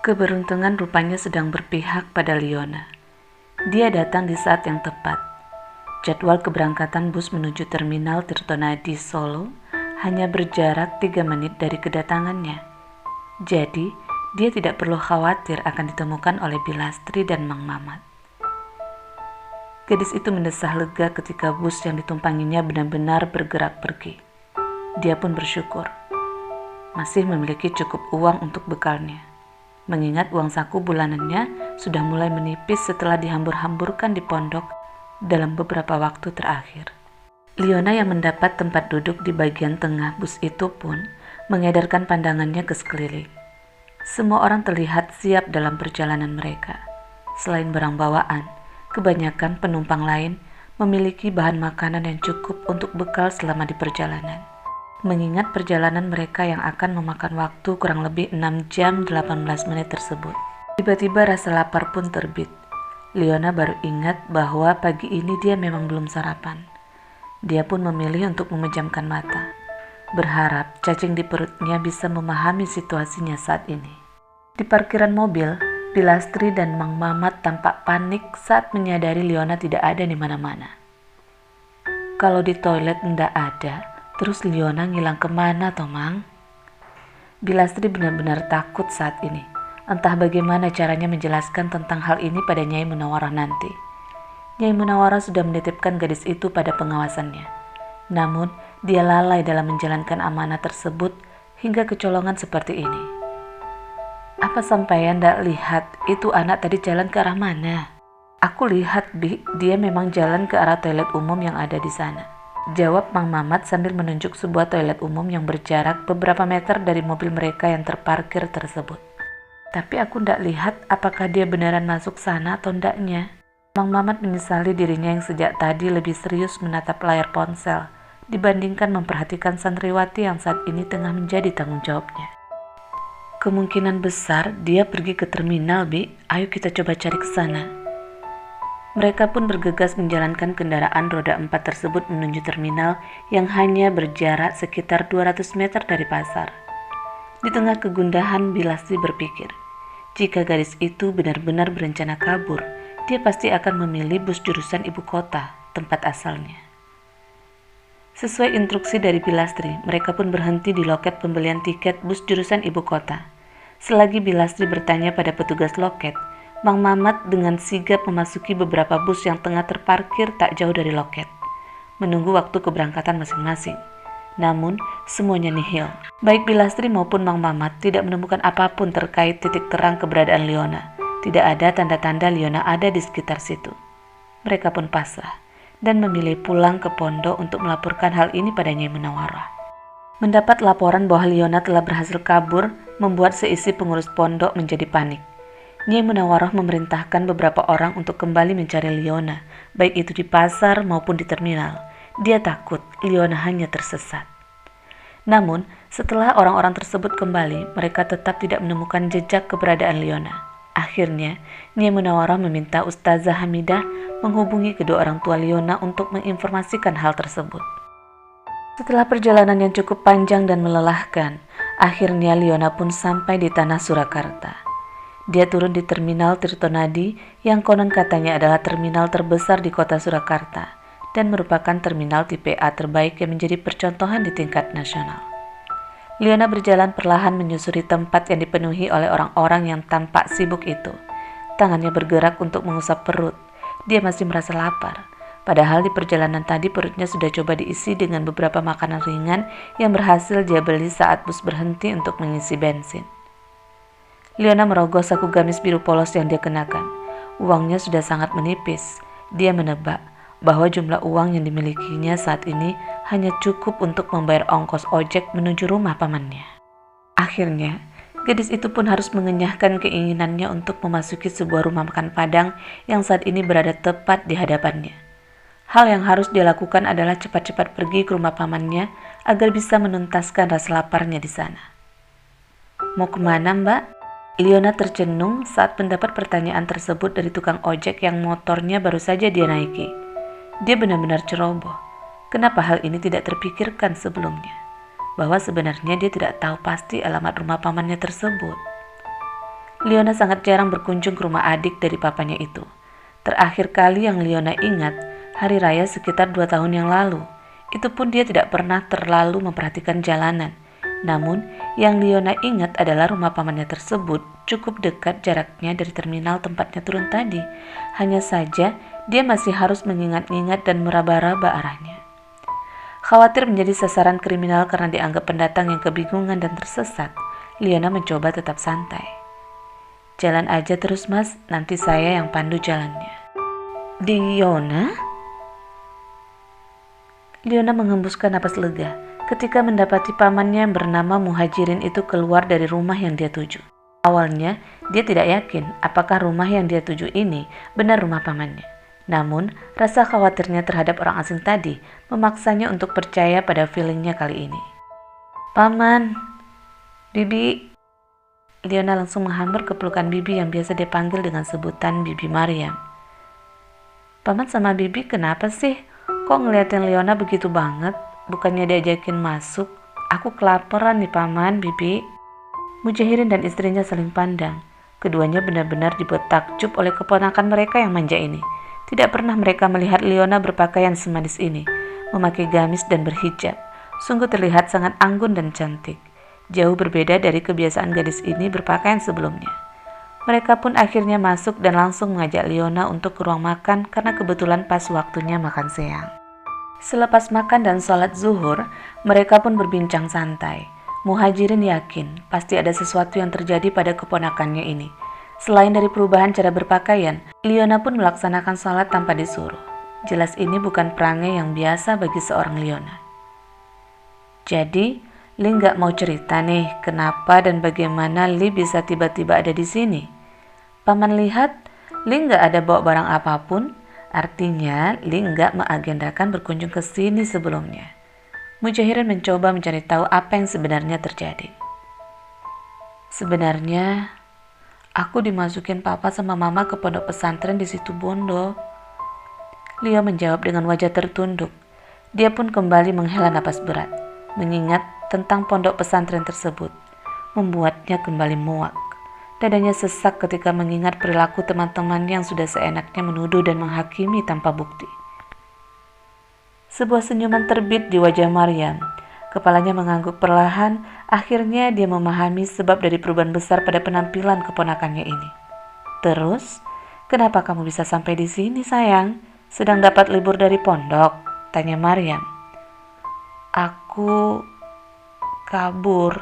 Keberuntungan rupanya sedang berpihak pada Liona. Dia datang di saat yang tepat. Jadwal keberangkatan bus menuju terminal Tirtonadi Solo hanya berjarak 3 menit dari kedatangannya. Jadi, dia tidak perlu khawatir akan ditemukan oleh Bilastri dan Mang Mamat. Gadis itu mendesah lega ketika bus yang ditumpanginya benar-benar bergerak pergi. Dia pun bersyukur masih memiliki cukup uang untuk bekalnya, mengingat uang saku bulanannya sudah mulai menipis setelah dihambur-hamburkan di pondok dalam beberapa waktu terakhir. Liona yang mendapat tempat duduk di bagian tengah bus itu pun mengedarkan pandangannya ke sekeliling. Semua orang terlihat siap dalam perjalanan mereka. Selain barang bawaan, kebanyakan penumpang lain memiliki bahan makanan yang cukup untuk bekal selama di perjalanan. Mengingat perjalanan mereka yang akan memakan waktu kurang lebih 6 jam 18 menit tersebut. Tiba-tiba rasa lapar pun terbit. Liona baru ingat bahwa pagi ini dia memang belum sarapan. Dia pun memilih untuk memejamkan mata, berharap cacing di perutnya bisa memahami situasinya saat ini. Di parkiran mobil, Bilastri dan Mang Mamat tampak panik saat menyadari Liona tidak ada di mana-mana. Kalau di toilet ndak ada, terus Liona ngilang kemana toh Mang? Bilastri benar-benar takut saat ini. Entah bagaimana caranya menjelaskan tentang hal ini pada Nyai Munawarah nanti. Nyai Munawarah sudah menitipkan gadis itu pada pengawasannya. Namun, dia lalai dalam menjalankan amanah tersebut hingga kecolongan seperti ini. Apa sampeyan ndak lihat itu anak tadi jalan ke arah mana? Aku lihat, Bi, dia memang jalan ke arah toilet umum yang ada di sana, jawab Mang Mamat sambil menunjuk sebuah toilet umum yang berjarak beberapa meter dari mobil mereka yang terparkir tersebut. Tapi aku ndak lihat apakah dia beneran masuk sana atau ndaknya. Mang Mamat menyesali dirinya yang sejak tadi lebih serius menatap layar ponsel dibandingkan memperhatikan santriwati yang saat ini tengah menjadi tanggung jawabnya. Kemungkinan besar dia pergi ke terminal, Bi. Ayo kita coba cari ke sana. Mereka pun bergegas menjalankan kendaraan roda 4 tersebut menuju terminal yang hanya berjarak sekitar 200 meter dari pasar. Di tengah kegundahan, Bilastri berpikir, jika gadis itu benar-benar berencana kabur, dia pasti akan memilih bus jurusan ibu kota, tempat asalnya. Sesuai instruksi dari Bilastri, mereka pun berhenti di loket pembelian tiket bus jurusan ibu kota. Selagi Bilastri bertanya pada petugas loket, Mang Mamat dengan sigap memasuki beberapa bus yang tengah terparkir tak jauh dari loket, menunggu waktu keberangkatan masing-masing. Namun, semuanya nihil. Baik Bilastri maupun Mang Mamat tidak menemukan apapun terkait titik terang keberadaan Liona. Tidak ada tanda-tanda Liona ada di sekitar situ. Mereka pun pasrah dan memilih pulang ke pondok untuk melaporkan hal ini pada Nyai Munawarah. Mendapat laporan bahwa Liona telah berhasil kabur membuat seisi pengurus pondok menjadi panik. Nyai Munawarah memerintahkan beberapa orang untuk kembali mencari Liona, baik itu di pasar maupun di terminal. Dia takut Liona hanya tersesat. Namun, setelah orang-orang tersebut kembali, mereka tetap tidak menemukan jejak keberadaan Liona. Akhirnya, Nyai Munawarah meminta Ustazah Hamidah menghubungi kedua orang tua Liona untuk menginformasikan hal tersebut. Setelah perjalanan yang cukup panjang dan melelahkan, akhirnya Liona pun sampai di tanah Surakarta. Dia turun di terminal Tirtonadi yang konon katanya adalah terminal terbesar di kota Surakarta dan merupakan terminal tipe A terbaik yang menjadi percontohan di tingkat nasional. Liona berjalan perlahan menyusuri tempat yang dipenuhi oleh orang-orang yang tampak sibuk itu. Tangannya bergerak untuk mengusap perut. Dia masih merasa lapar. Padahal di perjalanan tadi perutnya sudah coba diisi dengan beberapa makanan ringan yang berhasil dia beli saat bus berhenti untuk mengisi bensin. Liona merogoh saku gamis biru polos yang dia kenakan. Uangnya sudah sangat menipis. Dia menebak bahwa jumlah uang yang dimilikinya saat ini hanya cukup untuk membayar ongkos ojek menuju rumah pamannya. Akhirnya, gadis itu pun harus mengenyahkan keinginannya untuk memasuki sebuah rumah makan Padang yang saat ini berada tepat di hadapannya. Hal yang harus dia lakukan adalah cepat-cepat pergi ke rumah pamannya agar bisa menuntaskan rasa laparnya di sana. Mau kemana, Mbak? Liona tercenung saat mendapat pertanyaan tersebut dari tukang ojek yang motornya baru saja dia naiki. Dia benar-benar ceroboh. Kenapa hal ini tidak terpikirkan sebelumnya? Bahwa sebenarnya dia tidak tahu pasti alamat rumah pamannya tersebut. Leona sangat jarang berkunjung ke rumah adik dari papanya itu. Terakhir kali yang Leona ingat, hari raya sekitar 2 tahun yang lalu. Itu pun dia tidak pernah terlalu memperhatikan jalanan. Namun, yang Leona ingat adalah rumah pamannya tersebut cukup dekat jaraknya dari terminal tempatnya turun tadi. Hanya saja, dia masih harus mengingat-ingat dan meraba-raba arahnya. Khawatir menjadi sasaran kriminal karena dianggap pendatang yang kebingungan dan tersesat, Leona mencoba tetap santai. Jalan aja terus mas, nanti saya yang pandu jalannya. Leona? Leona menghembuskan napas lega ketika mendapati pamannya yang bernama Muhajirin itu keluar dari rumah yang dia tuju. Awalnya, dia tidak yakin apakah rumah yang dia tuju ini benar rumah pamannya. Namun, rasa khawatirnya terhadap orang asing tadi memaksanya untuk percaya pada feelingnya kali ini. Paman, Bibi. Leona langsung menghambar ke pelukan Bibi yang biasa dipanggil dengan sebutan Bibi Maryam. Paman sama Bibi kenapa sih? Kok ngeliatin Leona begitu banget? Bukannya diajakin masuk? Aku kelaparan nih Paman, Bibi. Mujahirin dan istrinya saling pandang. Keduanya benar-benar dibuat takjub oleh keponakan mereka yang manja ini. Tidak pernah mereka melihat Leona berpakaian semanis ini, memakai gamis dan berhijab. Sungguh terlihat sangat anggun dan cantik. Jauh berbeda dari kebiasaan gadis ini berpakaian sebelumnya. Mereka pun akhirnya masuk dan langsung mengajak Leona untuk ke ruang makan karena kebetulan pas waktunya makan siang. Selepas makan dan sholat zuhur, mereka pun berbincang santai. Muhajirin yakin pasti ada sesuatu yang terjadi pada keponakannya ini. Selain dari perubahan cara berpakaian, Leona pun melaksanakan sholat tanpa disuruh. Jelas ini bukan perangai yang biasa bagi seorang Leona. Jadi, Li nggak mau cerita nih kenapa dan bagaimana Li bisa tiba-tiba ada di sini. Paman lihat Li nggak ada bawa barang apapun, artinya Li nggak mengagendakan berkunjung ke sini sebelumnya. Mujahirin mencoba mencari tahu apa yang sebenarnya terjadi. Sebenarnya, aku dimasukin papa sama mama ke pondok pesantren di situ Bondo. Leo menjawab dengan wajah tertunduk. Dia pun kembali menghela napas berat, mengingat tentang pondok pesantren tersebut, membuatnya kembali muak. Dadanya sesak ketika mengingat perilaku teman-temannya yang sudah seenaknya menuduh dan menghakimi tanpa bukti. Sebuah senyuman terbit di wajah Maryam. Kepalanya mengangguk perlahan, akhirnya dia memahami sebab dari perubahan besar pada penampilan keponakannya ini. Terus, kenapa kamu bisa sampai di sini sayang? Sedang dapat libur dari pondok? Tanya Maryam. Aku kabur.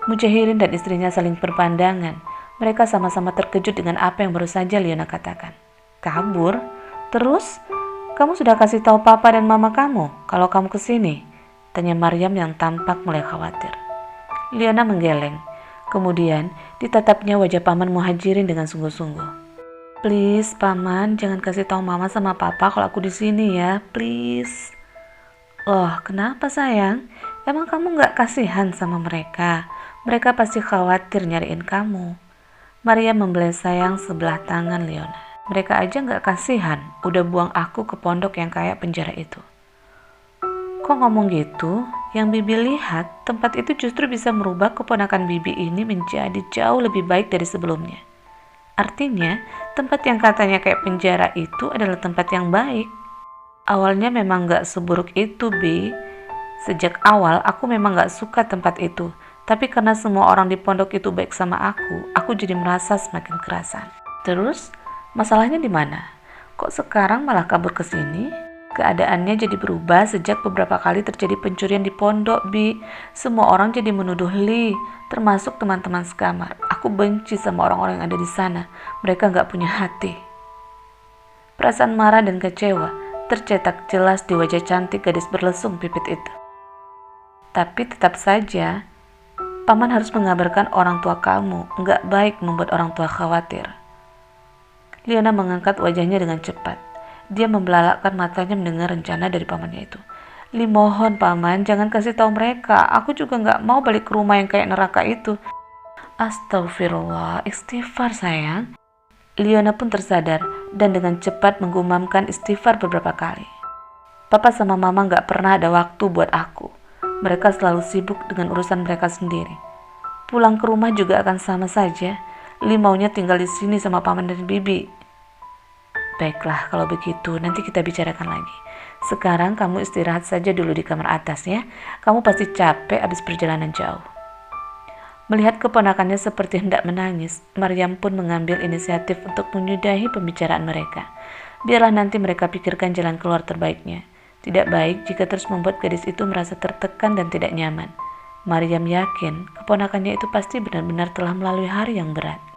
Mujahirin dan istrinya saling berpandangan. Mereka sama-sama terkejut dengan apa yang baru saja Leona katakan. Kabur? Terus, kamu sudah kasih tahu papa dan mama kamu kalau kamu kesini? Tanya Maryam yang tampak mulai khawatir. Leona menggeleng. Kemudian ditatapnya wajah paman Muhajirin dengan sungguh-sungguh. Please, paman, jangan kasih tahu mama sama papa kalau aku di sini ya, please. Loh, kenapa sayang? Emang kamu gak kasihan sama mereka? Mereka pasti khawatir nyariin kamu. Maria membelai sayang sebelah tangan Leona. Mereka aja gak kasihan, udah buang aku ke pondok yang kayak penjara itu. Kok ngomong gitu? Yang Bibi lihat, tempat itu justru bisa merubah keponakan Bibi ini menjadi jauh lebih baik dari sebelumnya. Artinya, tempat yang katanya kayak penjara itu adalah tempat yang baik. Awalnya memang gak seburuk itu, Bi. Sejak awal aku memang gak suka tempat itu. Tapi karena semua orang di pondok itu baik sama aku jadi merasa semakin kerasan. Terus, masalahnya di mana? Kok sekarang malah kabur ke sini? Keadaannya jadi berubah sejak beberapa kali terjadi pencurian di pondok, Bi. Semua orang jadi menuduh Li, termasuk teman-teman sekamar. Aku benci sama orang-orang yang ada di sana. Mereka gak punya hati. Perasaan marah dan kecewa tercetak jelas di wajah cantik gadis berlesung pipit itu. Tapi tetap saja, paman harus mengabarkan orang tua kamu. Nggak baik membuat orang tua khawatir. Leona mengangkat wajahnya dengan cepat. Dia membelalakkan matanya mendengar rencana dari pamannya itu. Li, mohon paman, jangan kasih tahu mereka. Aku juga nggak mau balik ke rumah yang kayak neraka itu. Astagfirullah, istighfar sayang. Leona pun tersadar dan dengan cepat menggumamkan istighfar beberapa kali. Papa sama mama gak pernah ada waktu buat aku. Mereka selalu sibuk dengan urusan mereka sendiri. Pulang ke rumah juga akan sama saja. Li maunya tinggal di sini sama paman dan bibi. Baiklah, kalau begitu nanti kita bicarakan lagi. Sekarang kamu istirahat saja dulu di kamar atas ya. Kamu pasti capek habis perjalanan jauh. Melihat keponakannya seperti hendak menangis, Maryam pun mengambil inisiatif untuk menyudahi pembicaraan mereka. Biarlah nanti mereka pikirkan jalan keluar terbaiknya. Tidak baik jika terus membuat gadis itu merasa tertekan dan tidak nyaman. Maryam yakin keponakannya itu pasti benar-benar telah melalui hari yang berat.